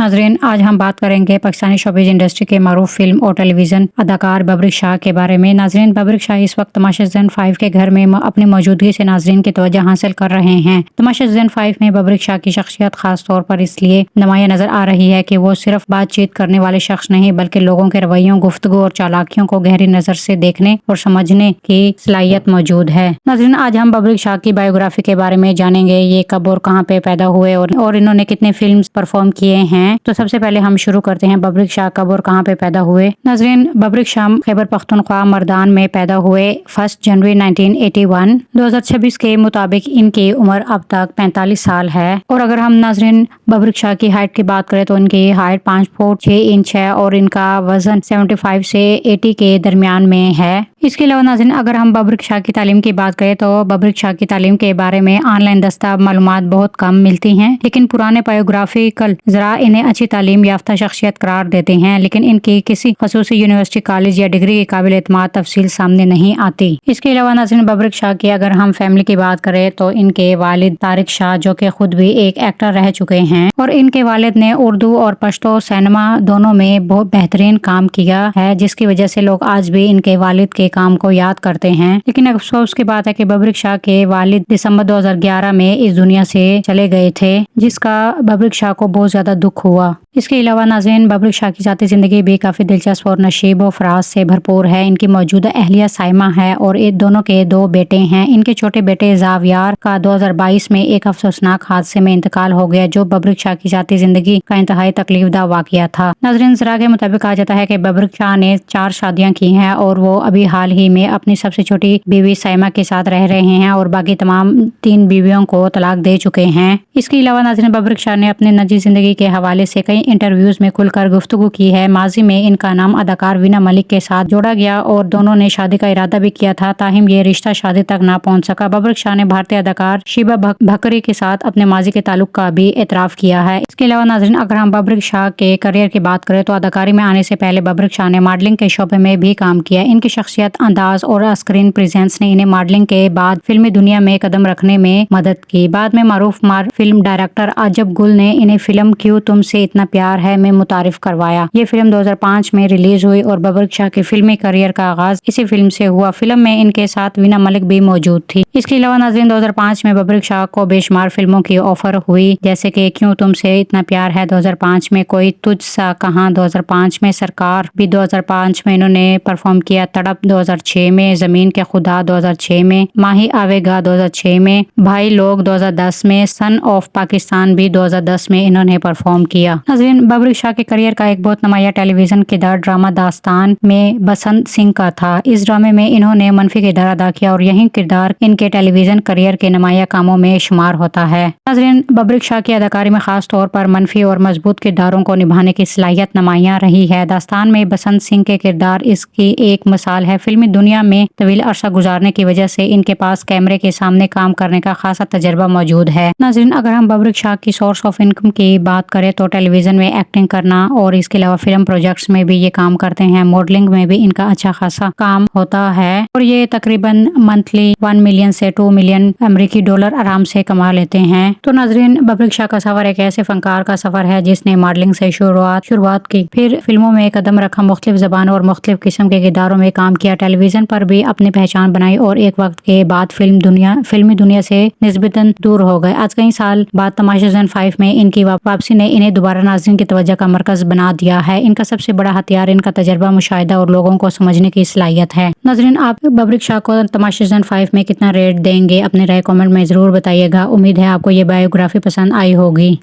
नाजरीन, आज हम बात करेंगे पाकिस्तानी शोबिज़ इंडस्ट्री के मरूफ फिल्म और टेलीविज़न अदाकार बबरिक शाह के बारे में। नाजरीन, बबरिक शाह इस वक्त तमाशा सीज़न 5 के घर में अपनी मौजूदगी से नाजरीन की तवज्जो हासिल कर रहे हैं। तमाशा सीज़न 5 में बबरिक शाह की शख्सियत खास तौर पर इसलिए नुमाया नजर आ रही है कि वो सिर्फ बातचीत करने वाले शख्स नहीं, बल्कि लोगों के रवैयों, गुफ्तगू और चालाकियों को गहरी नजर से देखने और समझने की सलाहियत मौजूद है। नाजरीन, आज हम बबरिक शाह की बायोग्राफी के बारे में जानेंगे। ये कब और कहाँ पे पैदा हुए और इन्होंने कितने फिल्म परफॉर्म किए हैं। तो सबसे पहले हम शुरू करते हैं बबरिक शाह कब और कहाँ पे पैदा हुए। नाजरीन, बबरिक शाह खैबर पख्तूनख्वा मर्दान में पैदा हुए 1 जनवरी 1981। 2026 के मुताबिक इनकी उम्र अब तक 45 साल है। और अगर हम नाजरीन बबरिक शाह की हाइट की बात करें तो इनकी हाइट 5 फुट 6 इंच है और इनका वजन 75 से 80 के दरमियान में है। इसके अलावा नाज़रीन, अगर हम बबरिक शाह की तालीम की बात करें तो बबरिक शाह की तालीम के बारे में ऑनलाइन दस्ताब मालूमात बहुत कम मिलती हैं, लेकिन पुराने बायोग्राफिकल जरा इन्हें अच्छी तालीम याफ्ता शख्सियत करार देते हैं, लेकिन इनकी किसी खसूसी यूनिवर्सिटी, कॉलेज या डिग्री के काबिल एतमाद तफसील सामने नहीं आती। इसके अलावा नाज़रीन, बबरिक शाह की अगर हम फैमिली की बात करें तो इनके वालिद तारिक शाह, जो कि खुद भी एक एक्टर रह चुके हैं, और इनके वालिद ने उर्दू और पश्तो सिनेमा दोनों में बहुत बेहतरीन काम किया है, जिसकी वजह से लोग आज भी इनके वालिद के काम को याद करते हैं। लेकिन अफसोस की बात है कि बबरिक शाह के वालिद दिसंबर 2011 में इस दुनिया से चले गए थे, जिसका बबरिक शाह को बहुत ज्यादा दुख हुआ। इसके अलावा नाज़रीन, बबरिक शाह की ज़ाती ज़िंदगी भी काफ़ी दिलचस्प और नशीब और फराज से भरपूर है। इनकी मौजूदा अहलिया साइमा है और ये दोनों के 2 बेटे हैं। इनके छोटे बेटे जावियार का 2022 में एक अफसोसनाक हादसे में इंतकाल हो गया, जो बबरिक शाह की ज़ाती ज़िंदगी का इंतहाई तकलीफदा वाक़या था। नाज़रीन, ज़रा के मुताबिक कहा जाता है कि बबरिक शाह ने 4 शादियाँ की हैं और वो अभी हाल ही में अपनी सबसे छोटी बीवी साइमा के साथ रह रहे हैं और बाकी तमाम 3 बीवियों को तलाक दे चुके हैं। इसके अलावा नाज़रीन, बबरिक शाह ने अपने निजी ज़िंदगी के हवाले से कई इंटरव्यूज में खुलकर गुफ्तगू की है। माजी में इनका नाम अदाकार वीना मलिक के साथ जोड़ा गया और दोनों ने शादी का इरादा भी किया था, ताहिम ये रिश्ता शादी तक ना पहुंच सका। बबरिक शाह ने भारतीय अदाकार शिबा भकरी के साथ अपने माजी के ताल्लुक का भी एतराफ किया है। इसके अलावा नाज़रीन, अगर हम बबरिक शाह के करियर की बात करें तो अदाकारी में आने से पहले बबरिक शाह ने मॉडलिंग के शोबे में भी काम किया। इनकी शख्सियत, अंदाज और स्क्रीन प्रेजेंस ने इन्हें मॉडलिंग के बाद फिल्मी दुनिया में कदम रखने में मदद की। बाद में मारूफ फिल्म डायरेक्टर अजब गुल ने इन्हें फिल्म क्यों तुमसे इतना प्यार है में मुतारिफ करवाया। ये फिल्म 2005 में रिलीज हुई और बबरिक शाह के फिल्मी करियर का आगाज इसी फिल्म से हुआ। फिल्म में इनके साथ वीना मलिक भी मौजूद थी। इसके अलावा नाज़रीन, 2005 में बबरिक शाह को बेशुमार फिल्मों की ऑफर हुई, जैसे कि क्यों तुमसे इतना प्यार है 2005 में, कोई तुझ सा कहां 2005 में, सरकार भी 2005 में इन्होंने परफॉर्म किया, तड़प 2006 में, जमीन के खुदा 2006 में, माही आवेगा 2006 में, भाई लोग 2010 में, सन ऑफ पाकिस्तान भी 2010 में इन्होंने परफॉर्म किया। नाज़रीन, बबरिक शाह के करियर का एक बहुत नुमाया टेलीविजन किरदार ड्रामा दास्तान में बसंत सिंह का था। इस ड्रामे में इन्होंने मनफी किरदार अदा किया और यही किरदार इनके टेलीविजन करियर के नुमाया कामों में शुमार होता है। नाज़रीन, बबरिक शाह की अदाकारी में खास तौर पर मनफी और मजबूत किरदारों को निभाने की सलाहियत नुमाया रही है। दास्तान में बसंत सिंह के किरदार इसकी एक मिसाल है। फिल्मी दुनिया में तवील अरसा गुजारने की वजह से इनके पास कैमरे के सामने काम करने का खासा तजर्बा मौजूद है। नाज़रीन, अगर हम बबरिक शाह की सोर्स ऑफ इनकम की बात करें तो टेलीविजन में एक्टिंग करना और इसके अलावा फिल्म प्रोजेक्ट्स में भी ये काम करते हैं। मॉडलिंग में भी इनका अच्छा खासा काम होता है और ये तकरीबन मंथली 1 मिलियन से 2 मिलियन अमेरिकी डॉलर आराम से कमा लेते हैं। तो नाजरीन, बबरिक शाह का सफर एक ऐसे फनकार का सफर है जिसने मॉडलिंग से शुरुआत की, फिर फिल्मों में कदम रखा, मुख्तलिफ ज़बानों और मुख्तलिफ किस्म के किरदारों में काम किया, टेलीविजन पर भी अपनी पहचान बनाई और एक वक्त के बाद फिल्मी दुनिया से निस्बतन दूर हो गए। आज कई साल बाद तमाशा सीज़न 5 में इनकी वापसी ने इन्हें दोबारा नाज़रीन की तवज्जो का मरकज बना दिया है। इनका सबसे बड़ा हथियार इनका तजर्बा, मुशाहिदा और लोगों को समझने की सलाहियत है। नाज़रीन, आप बबरिक शाह को तमाशा सीज़न 5 में कितना रेट देंगे? अपनी राय कमेंट में जरूर बताइएगा। उम्मीद है आपको ये बायोग्राफी पसंद आई होगी।